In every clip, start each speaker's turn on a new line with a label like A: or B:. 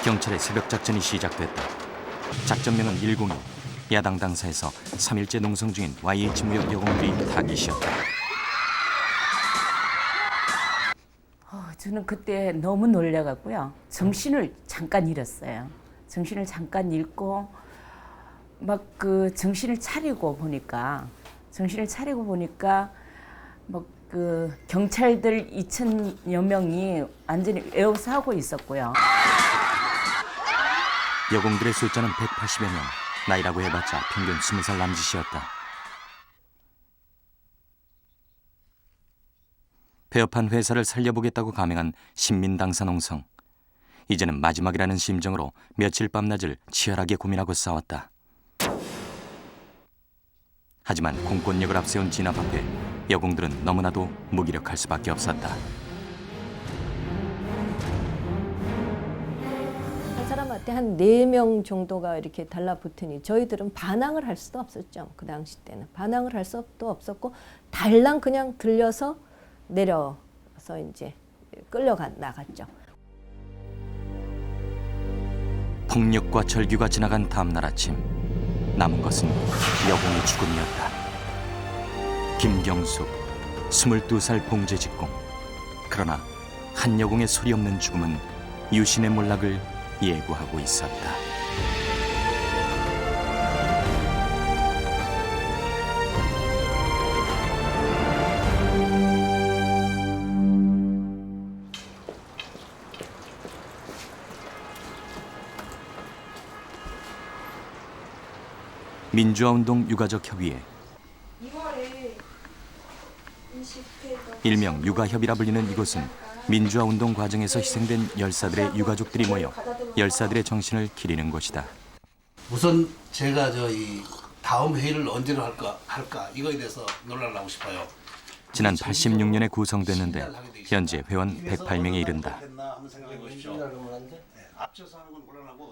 A: 경찰의 새벽 작전이 시작됐다. 작전명은 101. 야당 당사에서 3일째 농성 중인 YH무역 여공들이 타깃이었다.
B: 저는 그때 너무 놀래갖고요. 정신을 잠깐 잃었어요. 정신을 잠깐 잃고 막 정신을 차리고 보니까 경찰들 2,000여 명이 완전히 에워싸고 있었고요.
A: 여공들의 숫자는 180여 명. 나이라고 해봤자 평균 20살 남짓이었다. 폐업한 회사를 살려보겠다고 감행한 신민당사 농성. 이제는 마지막이라는 심정으로 며칠 밤낮을 치열하게 고민하고 싸웠다. 하지만 공권력을 앞세운 진압 앞에 여공들은 너무나도 무기력할 수밖에 없었다.
C: 한 사람한테 한 4명 정도가 이렇게 달라붙으니 저희들은 반항을 할 수도 없었죠. 그 당시 때는 반항을 할 수도 없었고 달랑 그냥 들려서 내려서 이제 나갔죠.
A: 폭력과 절규가 지나간 다음날 아침, 남은 것은 여공의 죽음이었다. 김경숙, 22살 봉제 직공. 그러나 한 여공의 소리 없는 죽음은 유신의 몰락을 예고하고 있었다. 민주화운동 유가족 협의회, 일명 유가협이라 불리는 이곳은 민주화운동 과정에서 희생된 열사들의 유가족들이 모여 열사들의 정신을 기리는 곳이다.
D: 우선 제가 이 다음 회의를 언제로 할까 이거에 대해서 논란을 하고 싶어요.
A: 지난 86년에 구성됐는데 현재 회원 108명에 이른다.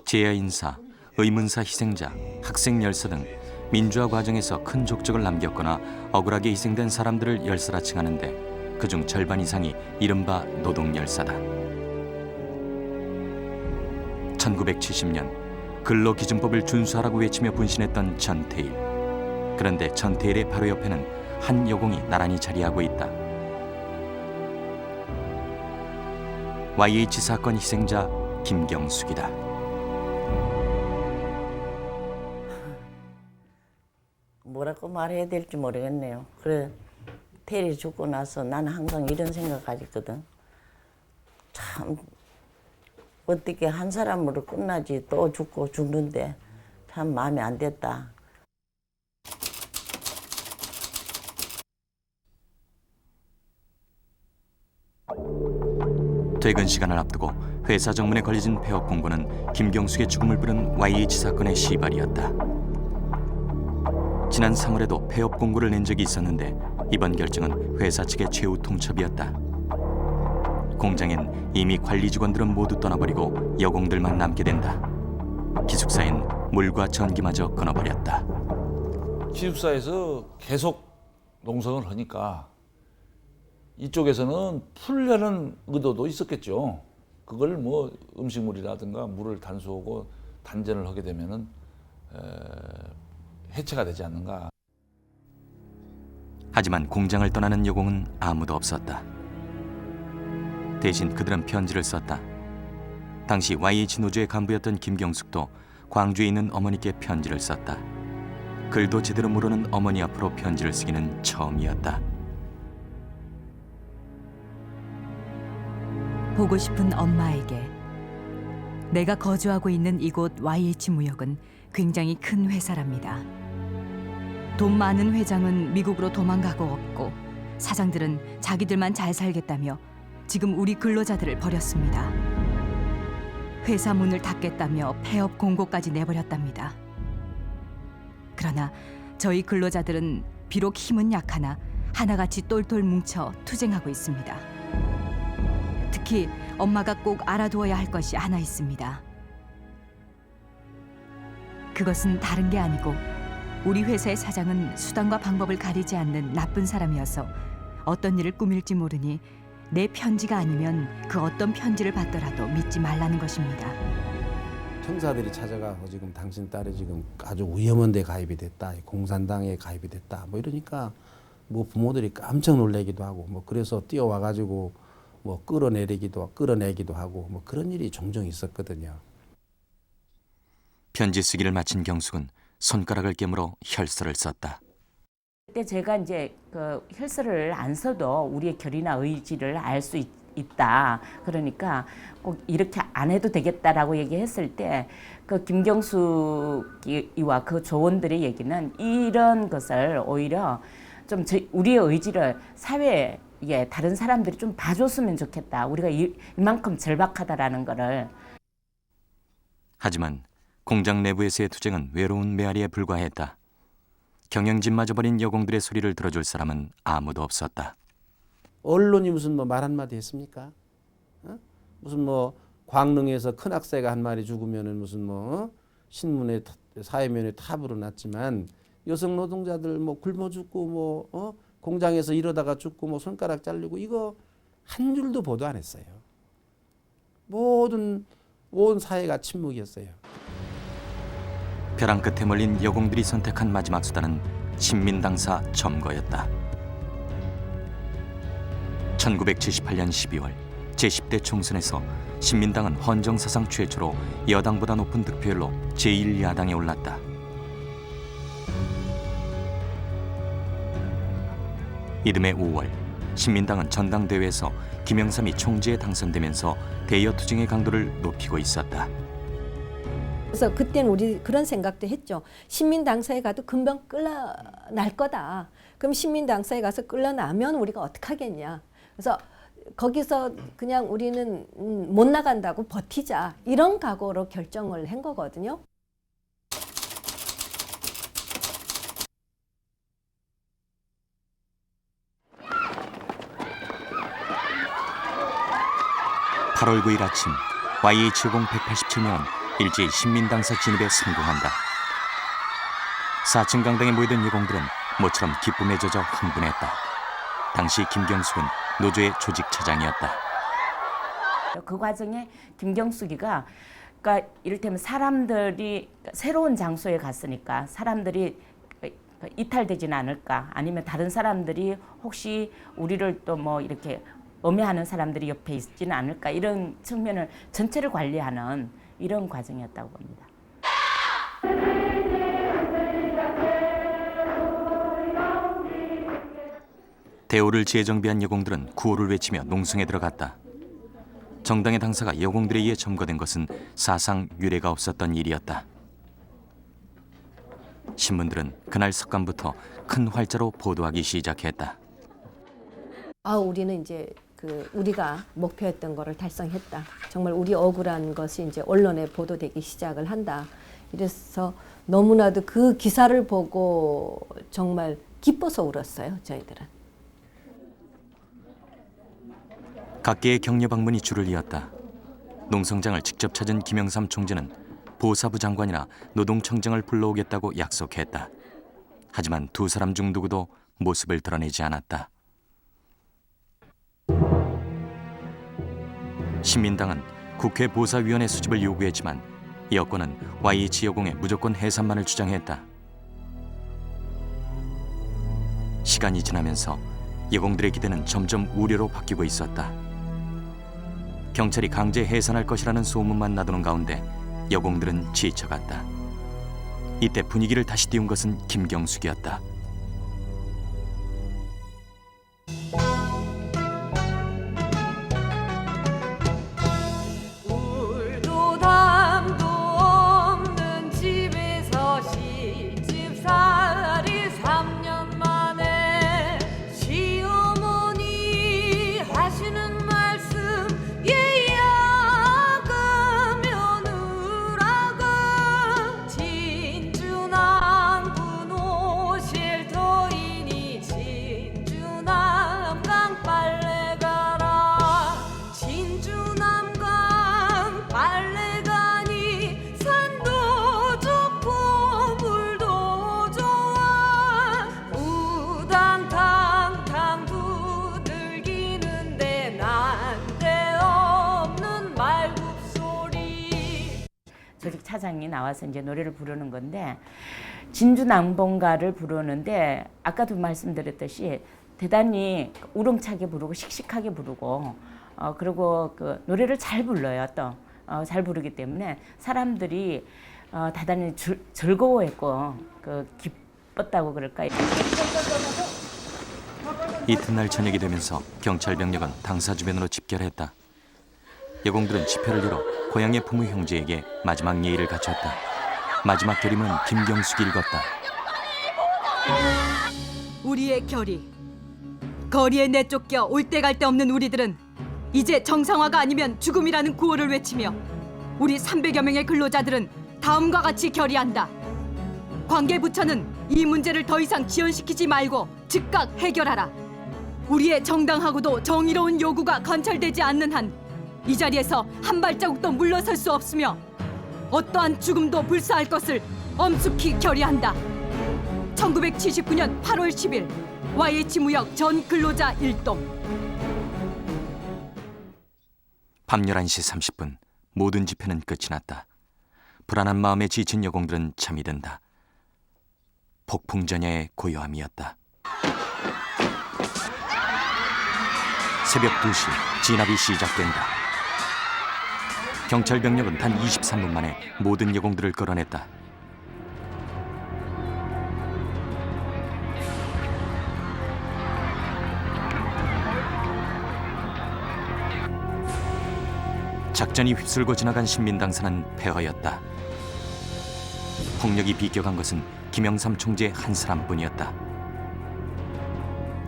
A: 재야 인사, 의문사 희생자, 학생 열사 등 민주화 과정에서 큰 족적을 남겼거나 억울하게 희생된 사람들을 열사라 칭하는데 그중 절반 이상이 이른바 노동열사다. 1970년 근로기준법을 준수하라고 외치며 분신했던 전태일. 그런데 전태일의 바로 옆에는 한 여공이 나란히 자리하고 있다. YH 사건 희생자 김경숙이다.
E: 뭐라고 말해야 될지 모르겠네요. 그래, 태일이 죽고 나서 나는 항상 이런 생각 가졌거든. 참 어떻게 한 사람으로 끝나지 또 죽고 죽는데 참 마음이 안 됐다.
A: 퇴근 시간을 앞두고 회사 정문에 걸려진 폐업 공고는 김경숙의 죽음을 부른 YH 사건의 시발이었다. 지난 3월에도 폐업 공고를 낸 적이 있었는데 이번 결정은 회사 측의 최후 통첩이었다. 공장엔 이미 관리 직원들은 모두 떠나버리고 여공들만 남게 된다. 기숙사엔 물과 전기마저 끊어버렸다.
F: 기숙사에서 계속 농성을 하니까 이쪽에서는 풀려는 의도도 있었겠죠. 그걸 음식물이라든가 물을 단수하고 단전을 하게 되면은 해체가 되지 않는가.
A: 하지만 공장을 떠나는 여공은 아무도 없었다. 대신 그들은 편지를 썼다. 당시 YH 노조의 간부였던 김경숙도 광주에 있는 어머니께 편지를 썼다. 글도 제대로 모르는 어머니 앞으로 편지를 쓰기는 처음이었다.
G: 보고 싶은 엄마에게. 내가 거주하고 있는 이곳 YH무역은 굉장히 큰 회사랍니다. 돈 많은 회장은 미국으로 도망가고 없고 사장들은 자기들만 잘 살겠다며 지금 우리 근로자들을 버렸습니다. 회사 문을 닫겠다며 폐업 공고까지 내버렸답니다. 그러나 저희 근로자들은 비록 힘은 약하나 하나같이 똘똘 뭉쳐 투쟁하고 있습니다. 특히 엄마가 꼭 알아두어야 할 것이 하나 있습니다. 그것은 다른 게 아니고 우리 회사의 사장은 수단과 방법을 가리지 않는 나쁜 사람이어서 어떤 일을 꾸밀지 모르니 내 편지가 아니면 그 어떤 편지를 받더라도 믿지 말라는 것입니다.
H: 형사들이 찾아가서 지금 당신 딸이 지금 아주 위험한 데 가입이 됐다, 공산당에 가입이 됐다, 뭐 이러니까 뭐 부모들이 깜짝 놀래기도 하고 뭐 그래서 뛰어와 가지고 뭐 끌어내기도 하고 뭐 그런 일이 종종 있었거든요.
A: 편지 쓰기를 마친 경숙은 손가락을 깨물어 혈서를 썼다.
B: 그때 제가 이제 그 혈서를 안 써도 우리의 결의나 의지를 알 수 있다. 그러니까 꼭 이렇게 안 해도 되겠다라고 얘기했을 때 그 김경숙이와 그 조원들의 얘기는 이런 것을 오히려 좀 우리의 의지를 사회에 다른 사람들이 좀 봐줬으면 좋겠다. 우리가 이만큼 절박하다라는 거를.
A: 하지만 공장 내부에서의 투쟁은 외로운 메아리에 불과했다. 경영진마저 버린 여공들의 소리를 들어줄 사람은 아무도 없었다.
H: 언론이 무슨 뭐 말 한마디 했습니까? 무슨 뭐 광릉에서 큰 학생가 한 마리 죽으면은 무슨 뭐 신문에 사회면에 탑으로 났지만 여성 노동자들 뭐 굶어 죽고 뭐 공장에서 이러다가 죽고 뭐 손가락 잘리고 이거 한 줄도 보도 안 했어요. 온 사회가 침묵이었어요.
A: 벼랑 끝에 몰린 여공들이 선택한 마지막 수단은 신민당사 점거였다. 1978년 12월 제10대 총선에서 신민당은 헌정사상 최초로 여당보다 높은 득표율로 제1야당에 올랐다. 이듬해 5월 신민당은 전당대회에서 김영삼이 총재에 당선되면서 대여 투쟁의 강도를 높이고 있었다.
C: 그래서 그때는 우리 그런 생각도 했죠. 신민당사에 가도 금방 끌려날 거다. 그럼 신민당사에 가서 끌려나면 우리가 어떡하겠냐. 그래서 거기서 그냥 우리는 못 나간다고 버티자. 이런 각오로 결정을 한 거거든요.
A: (8월 9일) 아침 YH-50 187명은 일제히 신민당사 진입에 성공한다. 4층 강당에 모이던 여공들은 모처럼 기쁨에 젖어 흥분했다. 당시 김경숙은 노조의 조직 차장이었다.
B: 그 과정에 김경숙이가 그러니까 이를테면 사람들이 새로운 장소에 갔으니까 사람들이 이탈되지는 않을까, 아니면 다른 사람들이 혹시 우리를 또 뭐 이렇게 엄해하는 사람들이 옆에 있지는 않을까, 이런 측면을 전체를 관리하는 이런 과정이었다고 봅니다.
A: 대오를 재정비한 여공들은 구호를 외치며 농성에 들어갔다. 정당의 당사가 여공들에 의해 점거된 것은 사상 유례가 없었던 일이었다. 신문들은 그날 석간부터 큰 활자로 보도하기 시작했다.
C: 우리는 이제 우리가 목표했던 거를 달성했다. 정말 우리 억울한 것이 이제 언론에 보도되기 시작을 한다. 이래서 너무나도 그 기사를 보고 정말 기뻐서 울었어요, 저희들은.
A: 각계의 격려 방문이 줄을 이었다. 농성장을 직접 찾은 김영삼 총재는 보사부 장관이나 노동청장을 불러오겠다고 약속했다. 하지만 두 사람 중 누구도 모습을 드러내지 않았다. 신민당은 국회 보사위원회 수집을 요구했지만 여권은 YH 여공의 무조건 해산만을 주장했다. 시간이 지나면서 여공들의 기대는 점점 우려로 바뀌고 있었다. 경찰이 강제 해산할 것이라는 소문만 나도는 가운데 여공들은 지쳐갔다. 이때 분위기를 다시 띄운 것은 김경숙이었다.
I: 울도 담도 없는 집에서 시집살이 3년 만에 시어머니 하시는 말씀 예약은 며느라가 진주난군 옷에
B: 조직 차장이 나와서 이제 노래를 부르는 건데 진주 낭봉가를 부르는데 아까도 말씀드렸듯이 대단히 우렁차게 부르고 씩씩하게 부르고 그리고 그 노래를 잘 불러요. 또 잘 부르기 때문에 사람들이 대단히 즐거워했고 그 기뻤다고 그럴까요?
A: 이튿날 저녁이 되면서 경찰 병력은 당사 주변으로 집결했다. 여공들은 집회를 열어 고향의 부모 형제에게 마지막 예의를 갖췄다. 마지막 결임은 김경숙이 읽었다.
G: 우리의 결의. 거리에 내쫓겨 올 데 갈 데 없는 우리들은 이제 정상화가 아니면 죽음이라는 구호를 외치며 우리 300여 명의 근로자들은 다음과 같이 결의한다. 관계부처는 이 문제를 더 이상 지연시키지 말고 즉각 해결하라. 우리의 정당하고도 정의로운 요구가 관철되지 않는 한 이 자리에서 한 발자국도 물러설 수 없으며 어떠한 죽음도 불사할 것을 엄숙히 결의한다. 1979년 8월 10일 YH무역 전 근로자 일동.
A: 밤 11시 30분 모든 집회는 끝이 났다. 불안한 마음에 지친 여공들은 잠이 든다. 폭풍전야의 고요함이었다. 새벽 2시 진압이 시작된다. 경찰 병력은 단 23분 만에 모든 여공들을 끌어냈다. 작전이 휩쓸고 지나간 신민당사는 폐허였다. 폭력이 비껴간 것은 김영삼 총재 한 사람뿐이었다.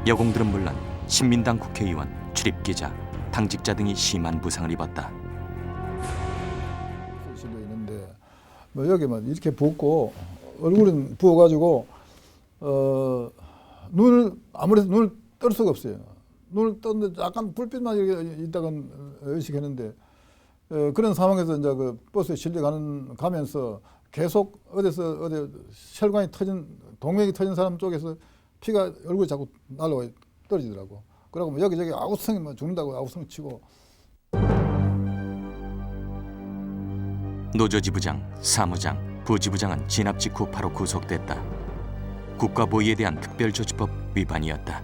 A: 여공들은 물론 신민당 국회의원, 출입기자, 당직자 등이 심한 부상을 입었다.
J: 수도 있는데 뭐 여기만 이렇게 붓고 얼굴은 부어가지고 눈을 아무래도 눈을 뜰 수가 없어요. 눈을 떴는데 약간 불빛만 이렇게 있다간 의식했는데 그런 상황에서 이제 그 버스에 가면서 계속 어디서 어디 혈관이 터진 동맥이 터진 사람 쪽에서 피가 얼굴에 자꾸 날라와 떨어지더라고. 그러고 뭐 여기저기 아우성이 뭐 죽는다고 아우성 치고.
A: 노조지부장, 사무장, 부지부장은 진압 직후 바로 구속됐다. 국가보위에 대한 특별조치법 위반이었다.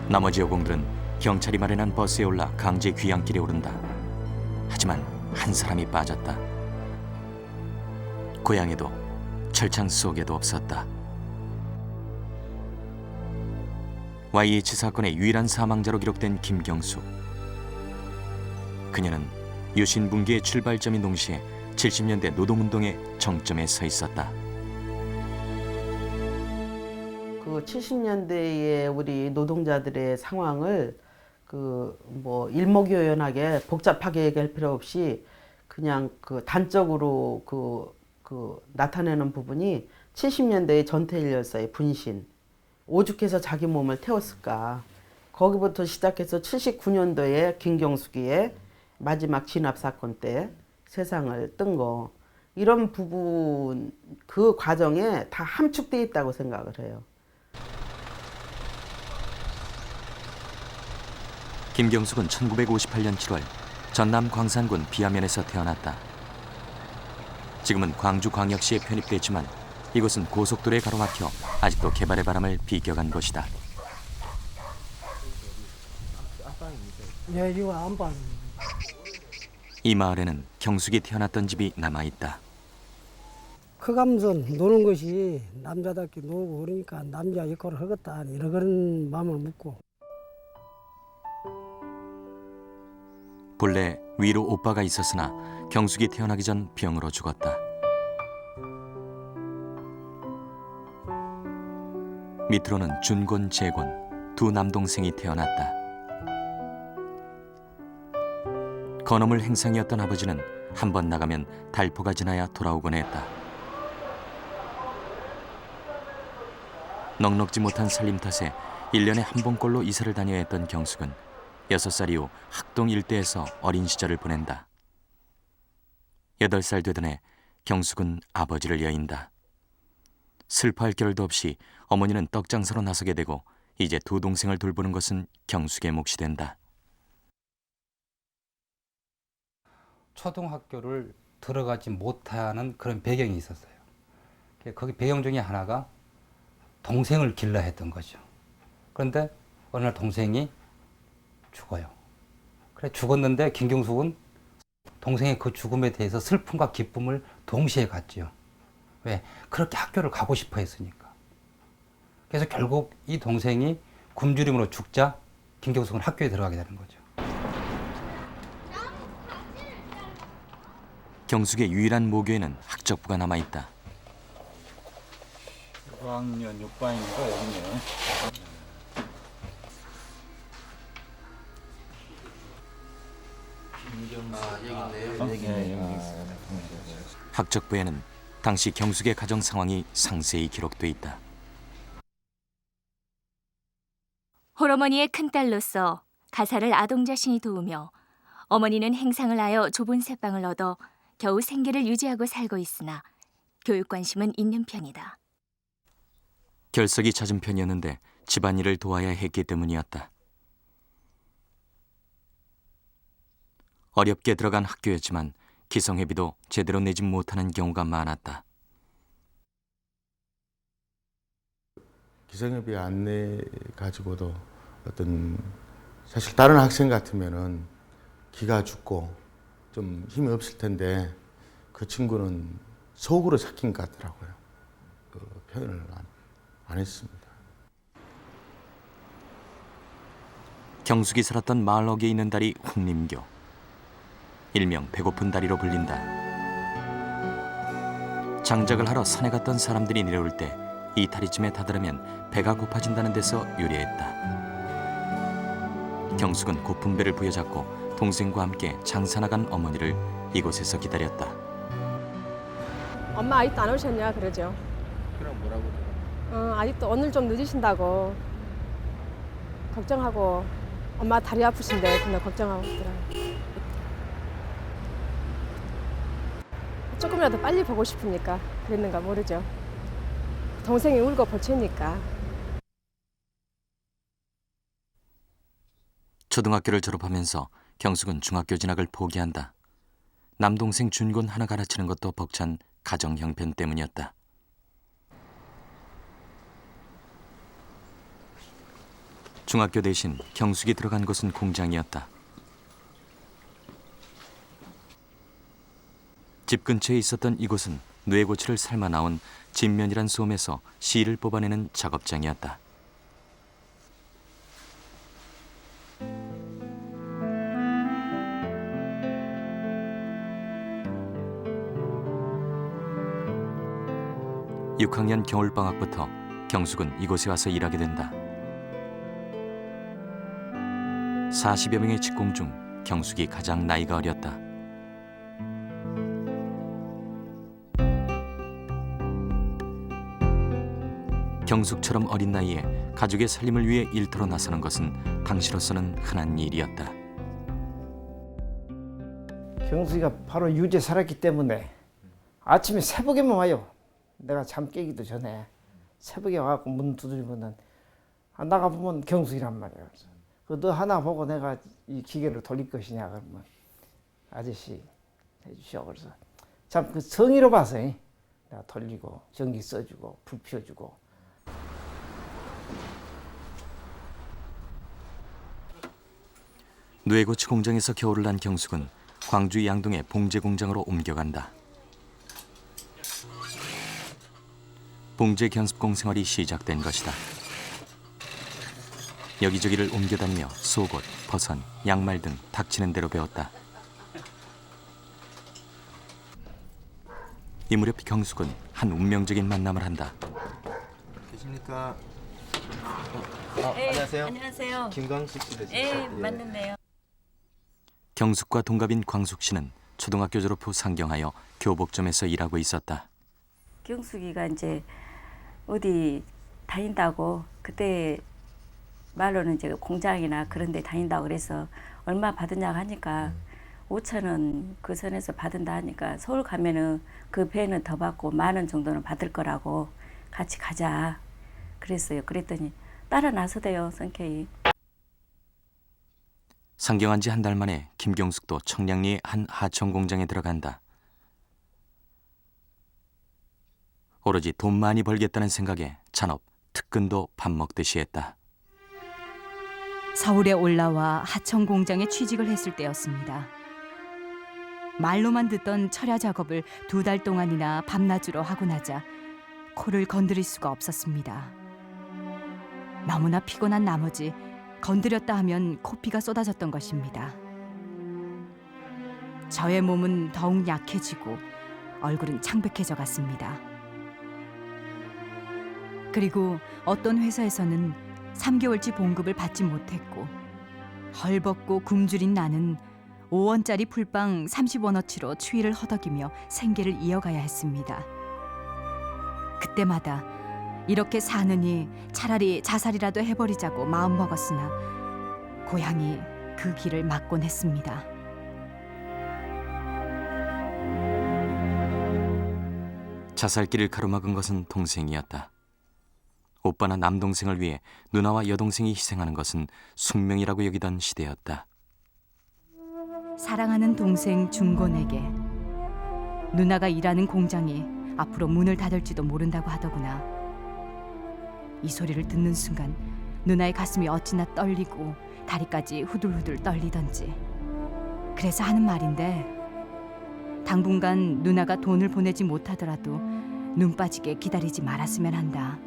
A: 나머지 여공들은 경찰이 마련한 버스에 올라 강제 귀향길에 오른다. 하지만 한 사람이 빠졌다. 고향에도 철창 속에도 없었다. YH 사건의 유일한 사망자로 기록된 김경숙. 그녀는 유신 붕괴의 출발점인 동시에 70년대 노동운동의 정점에 서 있었다.
K: 그 70년대의 우리 노동자들의 상황을 그 뭐 일목요연하게 복잡하게 얘기할 필요 없이 그냥 그 단적으로 그 나타내는 부분이 70년대의 전태일 열사의 분신, 오죽해서 자기 몸을 태웠을까. 거기부터 시작해서 79년도에 김경숙이의 마지막 진압 사건 때 세상을 뜬 거, 이런 부분 그 과정에 다 함축되어 있다고 생각을 해요.
A: 김경숙은 1958년 7월 전남 광산군 비하면에서 태어났다. 지금은 광주광역시에 편입됐지만 이곳은 고속도로에 가로막혀 아직도 개발의 바람을 비껴간 곳이다. 이 마을에는 경숙이 태어났던 집이 남아있다.
L: 커가면서 노는 것이 남자답게 놀고 그러니까 남자 역할을 하겠다 이런 그런 마음을 먹고.
A: 본래 위로 오빠가 있었으나 경숙이 태어나기 전 병으로 죽었다. 밑으로는 준곤, 재곤 두 남동생이 태어났다. 건어물 행상이었던 아버지는 한 번 나가면 달포가 지나야 돌아오곤 했다. 넉넉지 못한 살림 탓에 1년에 한 번꼴로 이사를 다녀야 했던 경숙은 6살 이후 학동 일대에서 어린 시절을 보낸다. 8살 되던 해 경숙은 아버지를 여인다. 슬퍼할 겨를도 없이 어머니는 떡장사로 나서게 되고 이제 두 동생을 돌보는 것은 경숙의 몫이 된다.
M: 초등학교를 들어가지 못하는 그런 배경이 있었어요. 거기 배경 중에 하나가 동생을 길러 했던 거죠. 그런데 어느 날 동생이 죽어요. 그래 죽었는데 김경숙은 동생의 그 죽음에 대해서 슬픔과 기쁨을 동시에 갖지요. 왜? 그렇게 학교를 가고 싶어 했으니까. 그래서 결국 이 동생이 굶주림으로 죽자 김경숙은 학교에 들어가게 되는 거죠.
A: 경숙의 유일한 모교에는 학적부가 남아있다.
N: 5학년 6반이니까 여기네.
A: 학적부에는 당시 경숙의 가정 상황이 상세히 기록돼 있다.
O: 홀어머니의 큰딸로서 가사를 아동 자신이 도우며 어머니는 행상을 하여 좁은 새방을 얻어 겨우 생계를 유지하고 살고 있으나 교육 관심은 있는 편이다.
A: 결석이 잦은 편이었는데 집안일을 도와야 했기 때문이었다. 어렵게 들어간 학교였지만 기성회비도 제대로 내지 못하는 경우가 많았다.
P: 기성회비 안 내 가지고도 어떤 사실 다른 학생 같으면은 기가 죽고 좀 힘이 없을 텐데 그 친구는 속으로 삭힌 것 같더라고요. 그 표현을 안 했습니다.
A: 경숙이 살았던 마을 어귀에 있는 다리 홍림교. 일명 배고픈 다리로 불린다. 장작을 하러 산에 갔던 사람들이 내려올 때 이 다리쯤에 다다르면 배가 고파진다는 데서 유래했다. 경숙은 고픈 배를 부여잡고 동생과 함께 장사 나간 어머니를 이곳에서 기다렸다.
Q: 엄마 아직도 안 오셨냐 그러죠.
H: 그럼 뭐라고?
Q: 아직도 오늘 좀 늦으신다고 걱정하고 엄마 다리 아프신데 그냥 걱정하고 있더라고요. 조금이라도 빨리 보고 싶으니까 그랬는가 모르죠. 동생이 울고 보채니까.
A: 초등학교를 졸업하면서 경숙은 중학교 진학을 포기한다. 남동생 준곤 하나 가르치는 것도 벅찬 가정 형편 때문이었다. 중학교 대신 경숙이 들어간 곳은 공장이었다. 집 근처에 있었던 이곳은 뇌고치를 삶아 나온 진면이란 솜에서 실을 뽑아내는 작업장이었다. (6학년) 겨울방학부터 경숙은 이곳에 와서 일하게 된다. 40여 명의 직공 중 경숙이 가장 나이가 어렸다. 경숙처럼 어린 나이에 가족의 살림을 위해 일터로 나서는 것은 당시로서는 흔한 일이었다.
R: 경숙이가 바로 유재 살았기 때문에 아침에 새벽에만 와요. 내가 잠 깨기도 전에 새벽에 와갖고 문 두드리면은 나가보면 경숙이란 말이에요. 너 하나 보고 내가 이 기계를 돌릴 것이냐 그러면 아저씨 해주시오. 그래서 참 그 성의로 봐서 내가 돌리고 전기 써주고 불 피워주고.
A: 뇌고치 공장에서 겨울을 난 경숙은 광주 양동의 봉제 공장으로 옮겨간다. 봉제 견습공 생활이 시작된 것이다. 여기저기를 옮겨다니며 속옷, 버선, 양말 등 닥치는 대로 배웠다. 이 무렵 경숙은 한 운명적인 만남을 한다.
S: 계십니까?
E: 네,
S: 안녕하세요.
E: 안녕하세요.
S: 김광숙 씨 되시죠?
E: 네, 맞는데요.
A: 경숙과 동갑인 광숙 씨는 초등학교 졸업 후 상경하여 교복점에서 일하고 있었다.
B: 경숙이가 이제 어디 다닌다고 그때 말로는 이제 공장이나 그런 데 다닌다고 그래서 얼마 받으냐고 하니까 5,000원 그 선에서 받은다 하니까 서울 가면은 그 배는 더 받고 10,000원 정도는 받을 거라고 같이 가자 그랬어요. 그랬더니
T: 따라 나서대요, 성격이.
A: 상경한 지 한 달 만에 김경숙도 청량리의 한 하청 공장에 들어간다. 오로지 돈 많이 벌겠다는 생각에 잔업, 특근도 밥 먹듯이 했다.
G: 서울에 올라와 하청 공장에 취직을 했을 때였습니다. 말로만 듣던 철야 작업을 2달 동안이나 밤낮으로 하고 나자 코를 건드릴 수가 없었습니다. 너무나 피곤한 나머지 건드렸다 하면 코피가 쏟아졌던 것입니다. 저의 몸은 더욱 약해지고 얼굴은 창백해져 갔습니다. 그리고 어떤 회사에서는 3개월치 봉급을 받지 못했고 헐벗고 굶주린 나는 5원짜리 풀빵 30원어치로 추위를 허덕이며 생계를 이어가야 했습니다. 그때마다 이렇게 사느니 차라리 자살이라도 해버리자고 마음먹었으나 고향이 그 길을 막곤 했습니다.
A: 자살길을 가로막은 것은 동생이었다. 오빠나 남동생을 위해 누나와 여동생이 희생하는 것은 숙명이라고 여기던 시대였다.
G: 사랑하는 동생 준곤에게 누나가 일하는 공장이 앞으로 문을 닫을지도 모른다고 하더구나. 이 소리를 듣는 순간 누나의 가슴이 어찌나 떨리고 다리까지 후들후들 떨리던지. 그래서 하는 말인데 당분간 누나가 돈을 보내지 못하더라도 눈 빠지게 기다리지 말았으면 한다.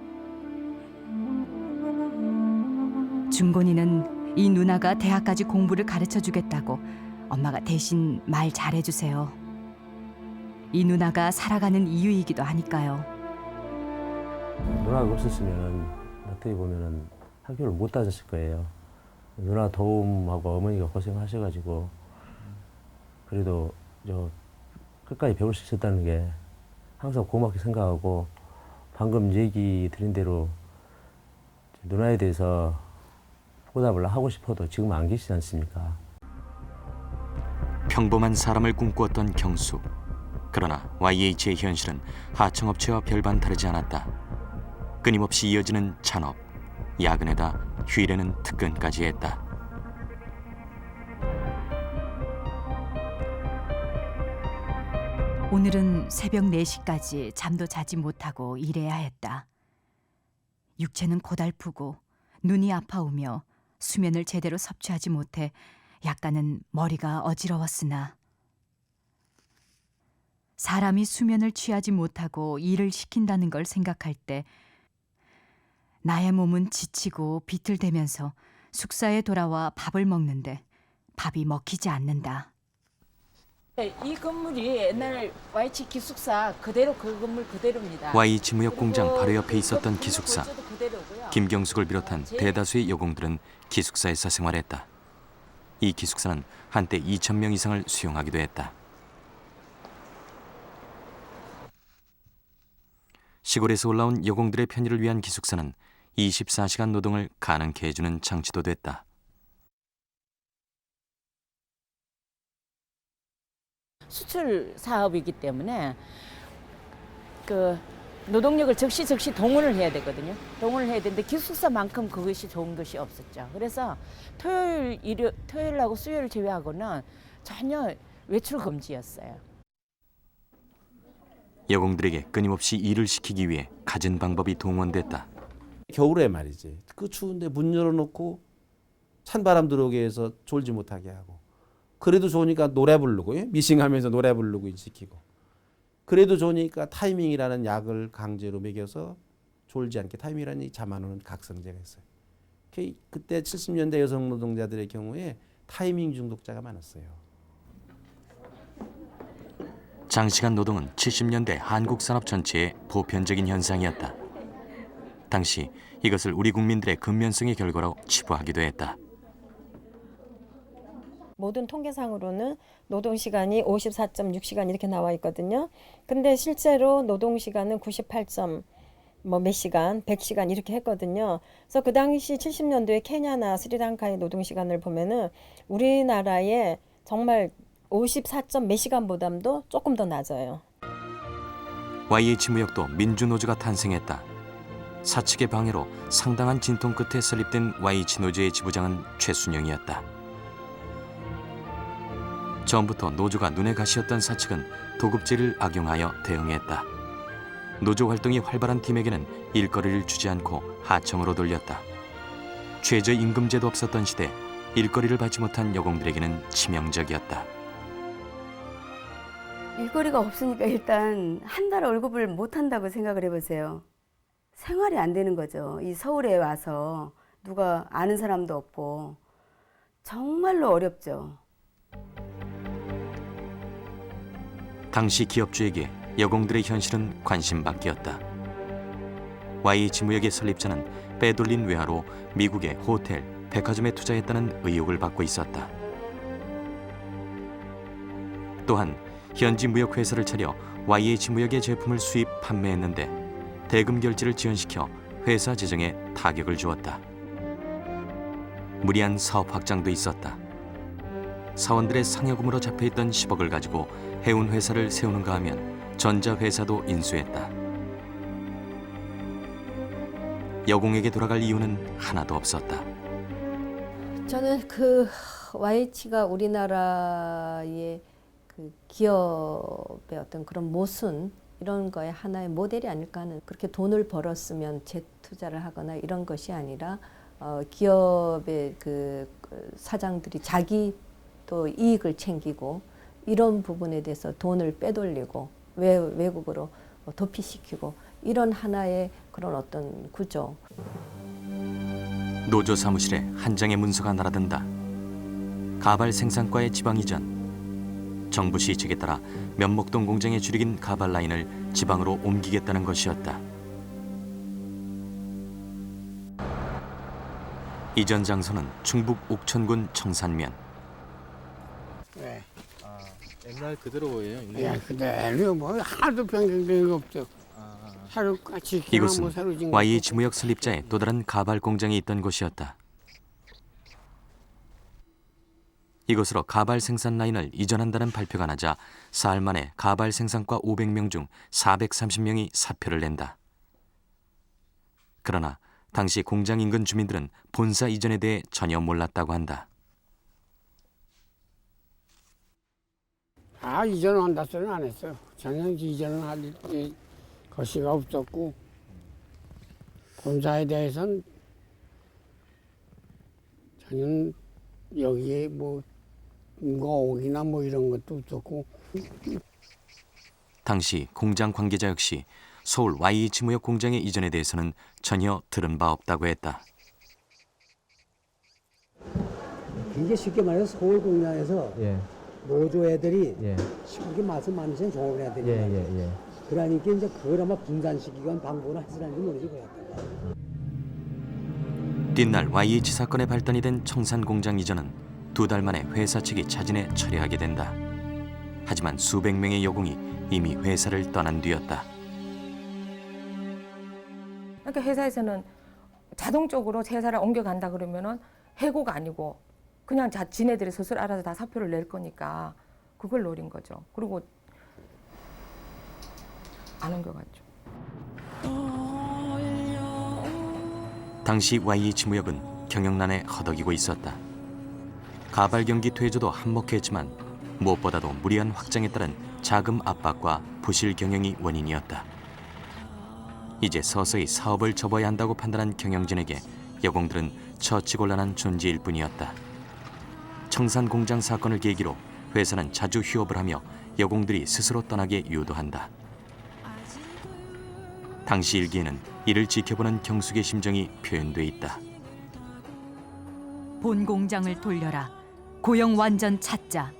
G: 준곤이는 이 누나가 대학까지 공부를 가르쳐주겠다고 엄마가 대신 말 잘해주세요. 이 누나가 살아가는 이유이기도 하니까요.
U: 누나가 없었으면 어떻게 보면은 학교를 못 다녔을 거예요. 누나 도움하고 어머니가 고생하셔가지고 그래도 저 끝까지 배울 수 있었다는 게 항상 고맙게 생각하고 방금 얘기 드린 대로 누나에 대해서 보답을 하고 싶어도 지금 안 계시지 않습니까?
A: 평범한 사람을 꿈꾸었던 경숙. 그러나 YH의 현실은 하청업체와 별반 다르지 않았다. 끊임없이 이어지는 잔업, 야근에다 휴일에는 특근까지 했다.
G: 오늘은 새벽 4시까지 잠도 자지 못하고 일해야 했다. 육체는 고달프고 눈이 아파오며 수면을 제대로 섭취하지 못해 약간은 머리가 어지러웠으나 사람이 수면을 취하지 못하고 일을 시킨다는 걸 생각할 때 나의 몸은 지치고 비틀대면서 숙사에 돌아와 밥을 먹는데 밥이 먹히지 않는다.
B: 이 건물이 옛날 YH 기숙사 그대로 그 건물 그대로입니다.
A: YH 무역공장 바로 옆에 있었던 기숙사. 김경숙을 비롯한 대다수의 여공들은 기숙사에서 생활했다. 이 기숙사는 한때 2,000명 이상을 수용하기도 했다. 시골에서 올라온 여공들의 편의를 위한 기숙사는 24시간 노동을 가능케 해주는 장치도 됐다.
B: 수출 사업이기 때문에 그 노동력을 즉시 동원을 해야 되거든요. 동원을 해야 되는데 기숙사만큼 그것이 좋은 것이 없었죠. 그래서 토요일하고 수요일 제외하고는 전혀 외출 금지였어요.
A: 여공들에게 끊임없이 일을 시키기 위해 갖은 방법이 동원됐다.
H: 겨울에 말이지. 그 추운데 문 열어놓고 찬바람 들어오게 해서 졸지 못하게 하고. 그래도 좋으니까 노래 부르고 미싱하면서 노래 부르고 시키고. 그래도 좋으니까 타이밍이라는 약을 강제로 먹여서 졸지 않게 타이밍이라는 잠 안 오는 각성제가 있어요. 그때 70년대 여성 노동자들의 경우에 타이밍 중독자가 많았어요.
A: 장시간 노동은 70년대 한국 산업 전체의 보편적인 현상이었다. 당시 이것을 우리 국민들의 근면성의 결과로 치부하기도 했다.
V: 모든 통계상으로는 노동시간이 54.6시간 이렇게 나와 있거든요. 근데 실제로 노동시간은 98점 몇 시간, 100시간 이렇게 했거든요. 그래서 그 당시 70년도에 케냐나 스리랑카의 노동시간을 보면은 우리나라의 정말 54점 몇 시간보다도 조금 더 낮아요.
A: YH 무역도 민주노조가 탄생했다. 사측의 방해로 상당한 진통 끝에 설립된 YH 노조의 지부장은 최순영이었다. 처음부터 노조가 눈에 가시였던 사측은 도급제를 악용하여 대응했다. 노조 활동이 활발한 팀에게는 일거리를 주지 않고 하청으로 돌렸다. 최저임금제도 없었던 시대 일거리를 받지 못한 여공들에게는 치명적이었다.
D: 일거리가 없으니까 일단 한 달 월급을 못 한다고 생각을 해보세요. 생활이 안 되는 거죠. 이 서울에 와서 누가 아는 사람도 없고 정말로 어렵죠.
A: 당시 기업주에게 여공들의 현실은 관심밖이었다. YH 무역의 설립자는 빼돌린 외화로 미국의 호텔, 백화점에 투자했다는 의혹을 받고 있었다. 또한 현지 무역회사를 차려 YH 무역의 제품을 수입 판매했는데 대금 결제를 지연시켜 회사 재정에 타격을 주었다. 무리한 사업 확장도 있었다. 사원들의 상여금으로 잡혀있던 10억을 가지고 해운 회사를 세우는가 하면 전자회사도 인수했다. 여공에게 돌아갈 이유는 하나도 없었다.
C: 저는 그 YH가 우리나라의 그 기업의 어떤 그런 모순 이런 거에 하나의 모델이 아닐까 하는, 그렇게 돈을 벌었으면 재투자를 하거나 이런 것이 아니라 기업의 그 사장들이 자기 또 이익을 챙기고 이런 부분에 대해서 돈을 빼돌리고 외국으로 도피시키고 이런 하나의 그런 어떤 구조.
A: 노조 사무실에 한 장의 문서가 날아든다. 가발 생산과의 지방 이전. 정부 시책에 따라 면목동 공장에 줄이긴 가발 라인을 지방으로 옮기겠다는 것이었다. 이전 장소는 충북 옥천군 청산면.
L: 왜?
S: 옛날 그대로 보여요.
L: 야, 그대로 뭐 하나도 변경된 거 없죠. 하루같이
A: 이곳은 YH 무역 설립자의 또 다른 가발 공장이 있던 곳이었다. 이곳으로 가발 생산 라인을 이전한다는 발표가 나자 사흘 만에 가발 생산과 500명 중 430명이 사표를 낸다. 그러나 당시 공장 인근 주민들은 본사 이전에 대해 전혀 몰랐다고 한다.
L: 이전을 한다 소리는 안 했어요. 전혀 이전을 할 것이가 없었고 본사에 대해서는 전혀 여기에 뭐 인과옥이나 뭐 이런 것도 없었고.
A: 당시 공장 관계자 역시 서울 YH 무역 공장의 이전에 대해서는 전혀 들은 바 없다고 했다.
T: 굉장히 쉽게 말해서 서울 공장에서 노조 애들이 쉽게 맛을 만드시는 종업 애들이 그러니까 이제 그걸 아마 분산시키건 방법을 하시라는지 모르지 그랬다.
A: 뒷날 YH 사건의 발단이 된 청산 공장 이전은 2달 만에 회사 측이 자진해 처리하게 된다. 하지만 수백 명의 여공이 이미 회사를 떠난 뒤였다.
W: 그러니까 회사에서는 자동적으로 회사를 옮겨간다 그러면은 해고가 아니고 그냥 지네들이 스스로 알아서 다 사표를 낼 거니까 그걸 노린 거죠. 그리고 안 옮겨갔죠.
A: 당시 YH 무역은 경영난에 허덕이고 있었다. 가발 경기 퇴조도 한몫했지만 무엇보다도 무리한 확장에 따른 자금 압박과 부실 경영이 원인이었다. 이제 서서히 사업을 접어야 한다고 판단한 경영진에게 여공들은 처치곤란한 존재일 뿐이었다. 청산 공장 사건을 계기로 회사는 자주 휴업을 하며 여공들이 스스로 떠나게 유도한다. 당시 일기에는 이를 지켜보는 경숙의 심정이 표현돼 있다.
G: 본 공장을 돌려라. 고용 완전 찾자.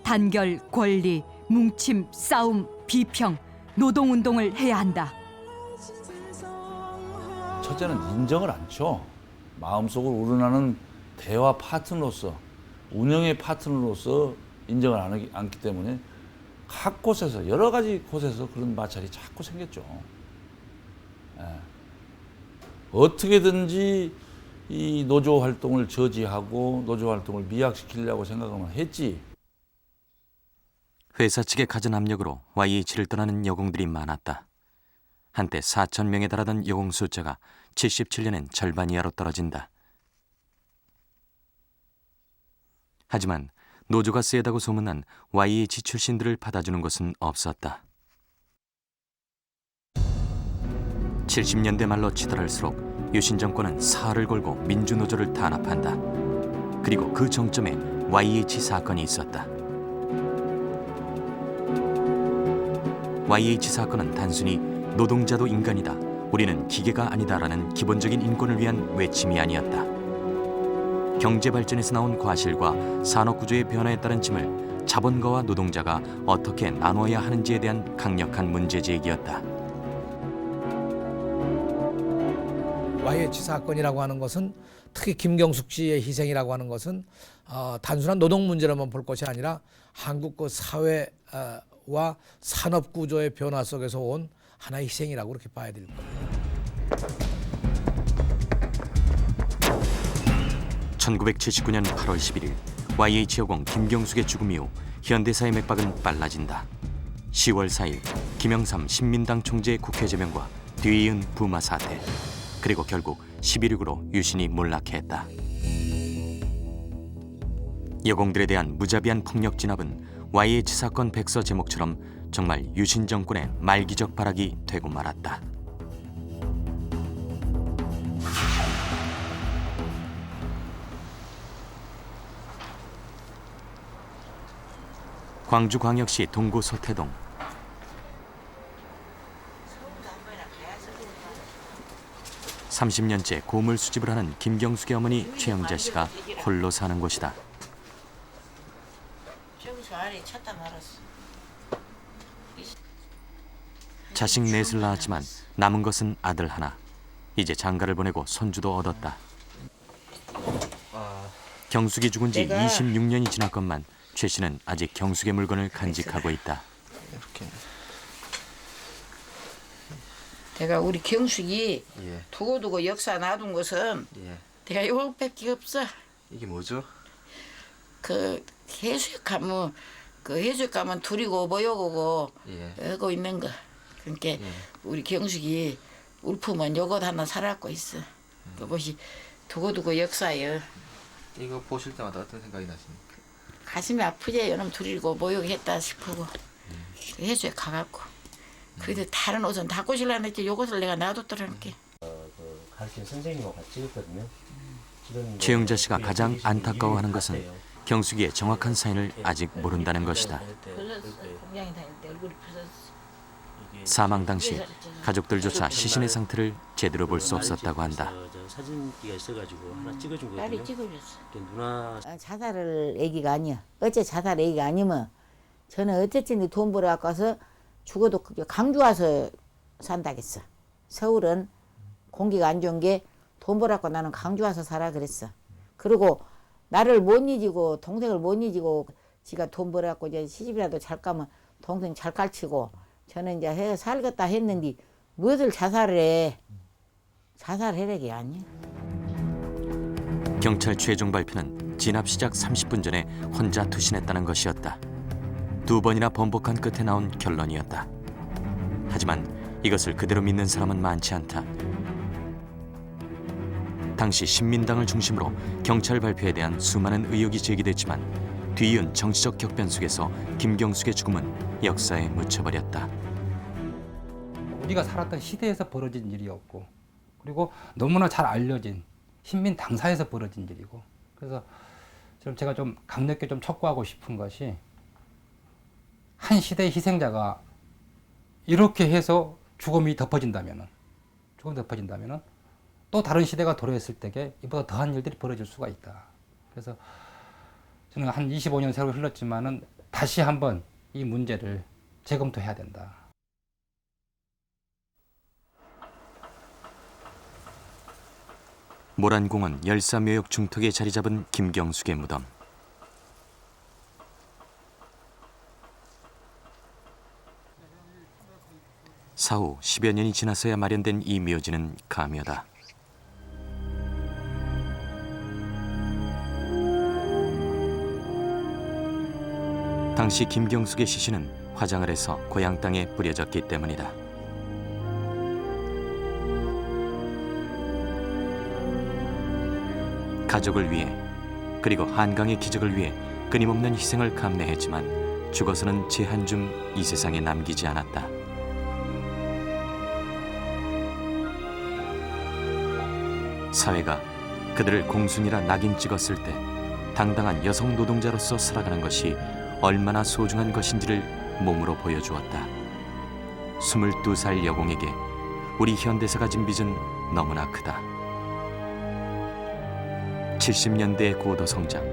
G: 단결, 권리, 뭉침, 싸움, 비평, 노동운동을 해야 한다.
F: 첫째는 인정을 않죠. 마음속으로 우러나는 대화 파트너로서, 운영의 파트너로서 인정을 않기 때문에 각 곳에서, 여러 가지 곳에서 그런 마찰이 자꾸 생겼죠. 어떻게든지 이 노조 활동을 저지하고 노조 활동을 미약시키려고 생각하면 했지.
A: 회사 측의 가진 압력으로 YH를 떠나는 여공들이 많았다. 한때 4,000명에 달하던 여공 숫자가 77년엔 절반 이하로 떨어진다. 하지만 노조가 세다고 소문난 YH 출신들을 받아주는 곳은 없었다. 70년대 말로 치달을수록 유신 정권은 사활을 걸고 민주노조를 탄압한다. 그리고 그 정점에 YH 사건이 있었다. YH 사건은 단순히 노동자도 인간이다, 우리는 기계가 아니다라는 기본적인 인권을 위한 외침이 아니었다. 경제 발전에서 나온 과실과 산업 구조의 변화에 따른 짐을 자본가와 노동자가 어떻게 나눠야 하는지에 대한 강력한 문제 제기였다.
I: YH 사건이라고 하는 것은, 특히 김경숙 씨의 희생이라고 하는 것은 단순한 노동 문제로만 볼 것이 아니라 한국 그 사회와 산업 구조의 변화 속에서 온 하나의 희생이라고 그렇게 봐야 될 거예요.
A: 1979년 8월 11일 YH 여공 김경숙의 죽음 이후 현대사의 맥박은 빨라진다. 10월 4일 김영삼 신민당 총재의 국회 제명과 뒤이은 부마 사태, 그리고 결국 11.6으로 유신이 몰락했다. 여공들에 대한 무자비한 폭력 진압은 YH 사건 백서 제목처럼 정말 유신 정권의 말기적 발악이 되고 말았다. 광주광역시 동구 소태동. (30년째) 고물 수집을 하는 김경숙의 어머니 최영자 씨가 홀로 사는 곳이다. 자식 넷을 낳았지만 남은 것은 아들 하나. 이제 장가를 보내고 손주도 얻었다. 경숙이 죽은 지 26년이 지났건만 최 씨는 아직 경숙의 물건을 간직하고 있다.
J: 이렇게.
K: 내가 우리 경숙이 두고두고 역사 놔둔 것은 내가 이거밖에 없어.
J: 이게 뭐죠?
K: 그 해수욕 가면 둘이고 모여고 하고 있는 거. 그러니까 우리 경숙이 울프면 요것 하나 살았고 있어. 그것이 두고두고 역사예요.
J: 이거 보실 때마다 어떤 생각이 나십니까?
K: 가슴이 아프지. 요놈 둘이고 모욕했다 싶고 해수욕 가갖고. 그래도 다른 옷은 다 꼬실라는 했지 요것을 내가 놔뒀더라니까.
U: 가르치는 선생님하고 같이 찍었거든요.
A: 최영자 씨가 가장 안타까워하는 것은 경숙이의 정확한 사인을 아직 모른다는 것이다. 사망 당시 가족들조차 시신의 상태를 제대로 볼 수 없었다고 한다.
U: 사진기가 있어가지고 하나 찍어준 거거든요.
K: 딸이 찍어줬어.
U: 누나
X: 자살을 얘기가 아니야. 어째 자살 얘기가 아니면 저는 어쨌든 돈 벌어갖고 와서 죽어도 강주 와서 산다겠어. 서울은 공기가 안 좋은 게 돈 벌어갖고 나는 강주 와서 살아 그랬어. 그리고 나를 못 잊고 동생을 못 잊고 지가 돈 벌어갖고 이제 시집이라도 잘 가면 동생 잘 가르치고 저는 이제 해 살겠다 했는데 무엇을 자살을 해. 자살해라기 아니야.
A: 경찰 최종 발표는 진압 시작 30분 전에 혼자 투신했다는 것이었다. 2번이나 번복한 끝에 나온 결론이었다. 하지만 이것을 그대로 믿는 사람은 많지 않다. 당시 신민당을 중심으로 경찰 발표에 대한 수많은 의혹이 제기됐지만 뒤이은 정치적 격변 속에서 김경숙의 죽음은 역사에 묻혀버렸다.
M: 우리가 살았던 시대에서 벌어진 일이었고, 그리고 너무나 잘 알려진 신민 당사에서 벌어진 일이고, 그래서 지금 제가 좀 강력하게 좀 촉구하고 싶은 것이, 한 시대의 희생자가 이렇게 해서 죽음이 덮어진다면은 또 다른 시대가 도래했을 때에 이보다 더한 일들이 벌어질 수가 있다. 그래서 저는 한 25년 세월이 흘렀지만은 다시 한번 이 문제를 재검토해야 된다.
A: 모란공원 열사묘역 중턱에 자리 잡은 김경숙의 무덤. 사후 10여 년이 지나서야 마련된 이 묘지는 가묘다. 당시 김경숙의 시신은 화장을 해서 고향 땅에 뿌려졌기 때문이다. 가족을 위해 그리고 한강의 기적을 위해 끊임없는 희생을 감내했지만 죽어서는 제 한 줌 이 세상에 남기지 않았다. 사회가 그들을 공순이라 낙인 찍었을 때 당당한 여성 노동자로서 살아가는 것이 얼마나 소중한 것인지를 몸으로 보여주었다. 22살 여공에게 우리 현대사가 진 빚은 너무나 크다. 70년대의 고도 성장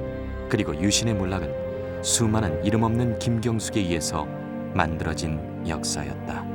A: 그리고 유신의 몰락은 수많은 이름 없는 김경숙에 의해서 만들어진 역사였다.